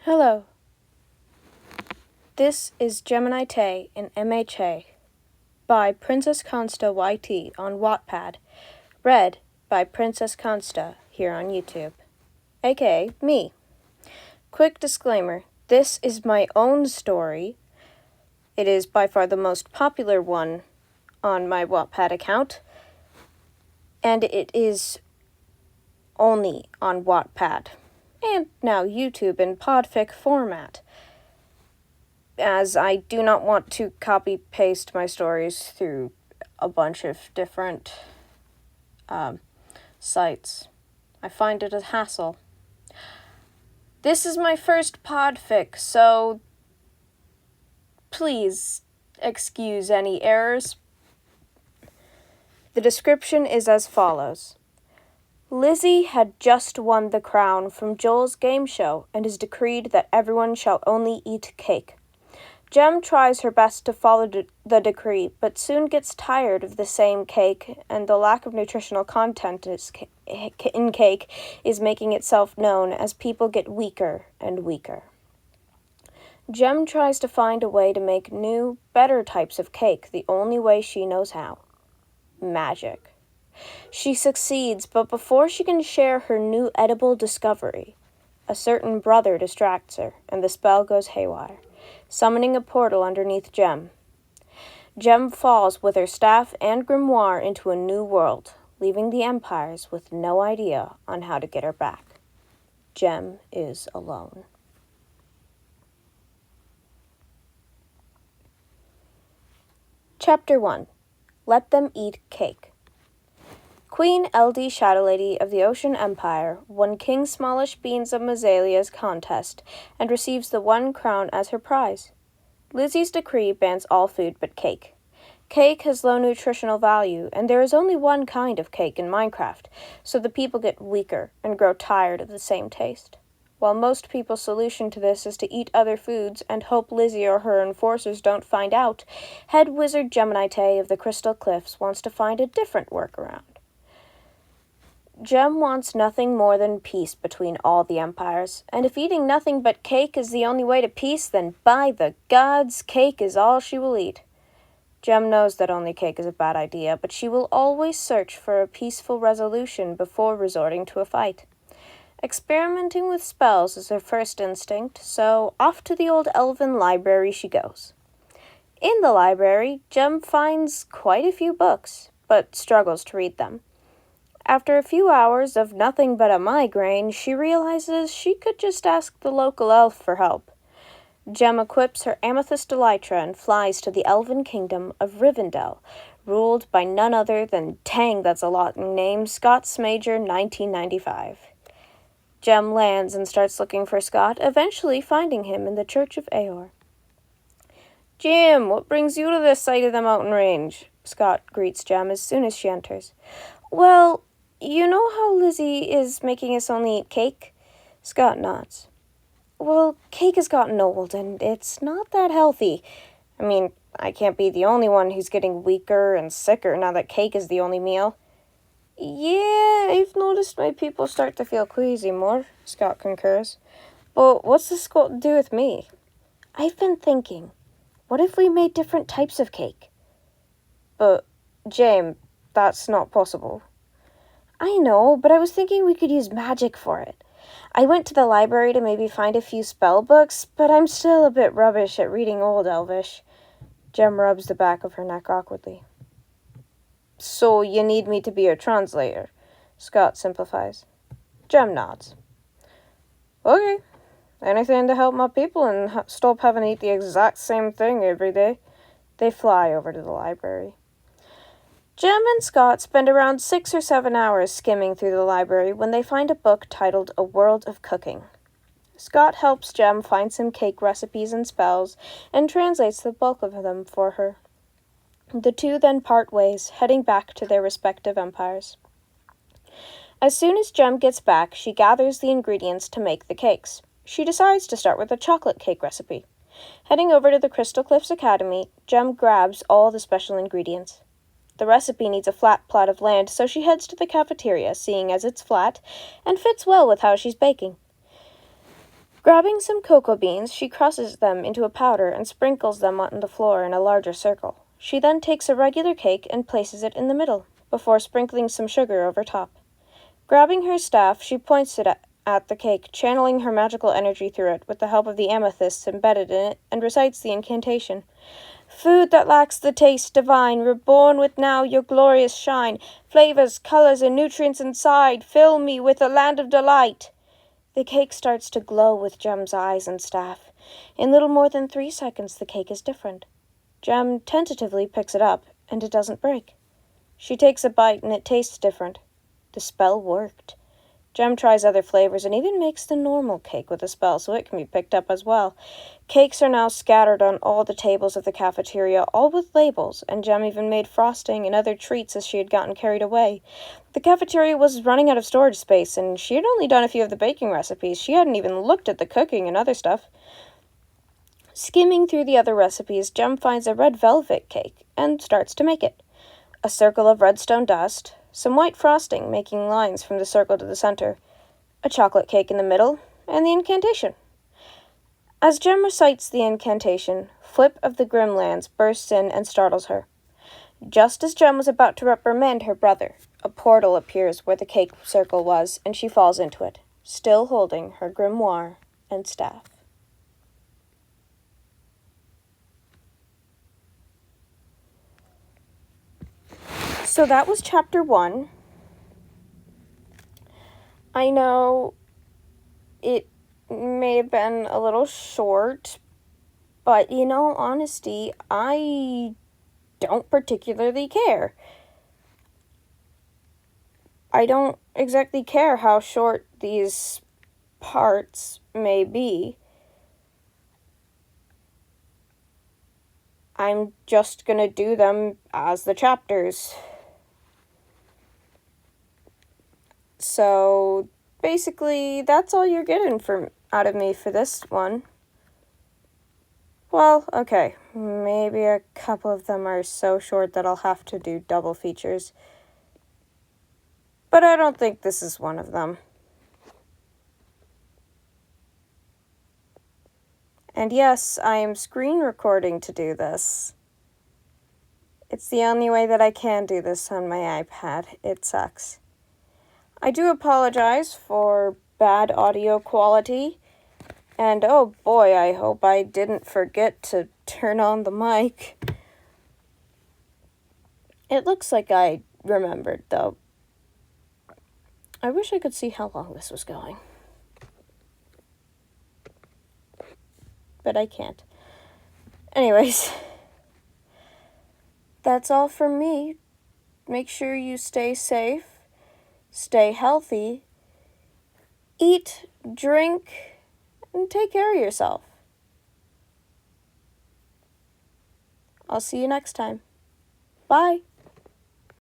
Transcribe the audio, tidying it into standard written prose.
Hello. This is Geminitay in MHA by Princess Consta YT on Wattpad, read by Princess Consta here on YouTube, aka me. Quick disclaimer, this is my own story. It is by far the most popular one on my Wattpad account, and it is only on Wattpad, and now YouTube in podfic format, as I do not want to copy-paste my stories through a bunch of different sites. I find it a hassle. This is my first podfic, so please excuse any errors. The description is as follows. Lizzie had just won the crown from Joel's game show and is decreed that everyone shall only eat cake. Gem tries her best to follow the decree, but soon gets tired of the same cake, and the lack of nutritional content in cake is making itself known as people get weaker and weaker. Gem tries to find a way to make new, better types of cake the only way she knows how. Magic. She succeeds, but before she can share her new edible discovery, a certain brother distracts her, and the spell goes haywire, summoning a portal underneath Gem. Gem falls with her staff and grimoire into a new world, leaving the empires with no idea on how to get her back. Gem is alone. Chapter 1. Let Them Eat Cake. Queen Ld Shadow Lady of the Ocean Empire won King Smallish Beans of Mazalia's contest and receives the one crown as her prize. Lizzie's decree bans all food but cake. Cake has low nutritional value, and there is only one kind of cake in Minecraft, so the people get weaker and grow tired of the same taste. While most people's solution to this is to eat other foods and hope Lizzie or her enforcers don't find out, head wizard Geminitay of the Crystal Cliffs wants to find a different workaround. Gem wants nothing more than peace between all the empires, and if eating nothing but cake is the only way to peace, then by the gods, cake is all she will eat. Gem knows that only cake is a bad idea, but she will always search for a peaceful resolution before resorting to a fight. Experimenting with spells is her first instinct, so off to the old elven library she goes. In the library, Gem finds quite a few books, but struggles to read them. After a few hours of nothing but a migraine, she realizes she could just ask the local elf for help. Gem equips her amethyst elytra and flies to the elven kingdom of Rivendell, ruled by none other than, dang, that's a lot in name, Scott Smager 1995. Gem lands and starts looking for Scott, eventually finding him in the Church of Aor. "Gem, what brings you to this side of the mountain range?" Scott greets Gem as soon as she enters. "Well, you know how Lizzie is making us only eat cake?" Scott nods. "Well, cake has gotten old, and it's not that healthy. I mean, I can't be the only one who's getting weaker and sicker now that cake is the only meal." "Yeah, I've noticed my people start to feel queasy more," Scott concurs. "But what's this got to do with me?" "I've been thinking, what if we made different types of cake?" "But, James, that's not possible." "I know, but I was thinking we could use magic for it. I went to the library to maybe find a few spell books, but I'm still a bit rubbish at reading Old Elvish." Gem rubs the back of her neck awkwardly. "So you need me to be your translator," Scott simplifies. Gem nods. "Okay, anything to help my people and stop having to eat the exact same thing every day." They fly over to the library. Gem and Scott spend around 6 or 7 hours skimming through the library when they find a book titled A World of Cooking. Scott helps Gem find some cake recipes and spells and translates the bulk of them for her. The two then part ways, heading back to their respective empires. As soon as Gem gets back, she gathers the ingredients to make the cakes. She decides to start with a chocolate cake recipe. Heading over to the Crystal Cliffs Academy, Gem grabs all the special ingredients. The recipe needs a flat plot of land, so she heads to the cafeteria, seeing as it's flat, and fits well with how she's baking. Grabbing some cocoa beans, she crushes them into a powder and sprinkles them on the floor in a larger circle. She then takes a regular cake and places it in the middle, before sprinkling some sugar over top. Grabbing her staff, she points it at the cake, channeling her magical energy through it with the help of the amethysts embedded in it, and recites the incantation. Food that lacks the taste divine, reborn with now your glorious shine, flavors, colors, and nutrients inside, fill me with a land of delight. The cake starts to glow with Gem's eyes and staff. In little more than 3 seconds, the cake is different. Gem tentatively picks it up, and it doesn't break. She takes a bite, and it tastes different. The spell worked. Gem tries other flavors and even makes the normal cake with a spell so it can be picked up as well. Cakes are now scattered on all the tables of the cafeteria, all with labels, and Gem even made frosting and other treats as she had gotten carried away. The cafeteria was running out of storage space, and she had only done a few of the baking recipes. She hadn't even looked at the cooking and other stuff. Skimming through the other recipes, Gem finds a red velvet cake and starts to make it. A circle of redstone dust, some white frosting making lines from the circle to the center, a chocolate cake in the middle, and the incantation. As Gem recites the incantation, Flip of the Grimlands bursts in and startles her. Just as Gem was about to reprimand her brother, a portal appears where the cake circle was, and she falls into it, still holding her grimoire and staff. So that was chapter 1. I know it may have been a little short, but in all honesty, I don't particularly care. I don't exactly care how short these parts may be. I'm just gonna do them as the chapters. So basically, that's all you're getting out of me for this one. Well, okay, maybe a couple of them are so short that I'll have to do double features. But I don't think this is one of them. And yes, I am screen recording to do this. It's the only way that I can do this on my iPad. It sucks. I do apologize for bad audio quality. And oh boy, I hope I didn't forget to turn on the mic. It looks like I remembered, though. I wish I could see how long this was going. But I can't. Anyways, that's all from me. Make sure you stay safe, stay healthy, eat, drink, and take care of yourself. I'll see you next time. Bye.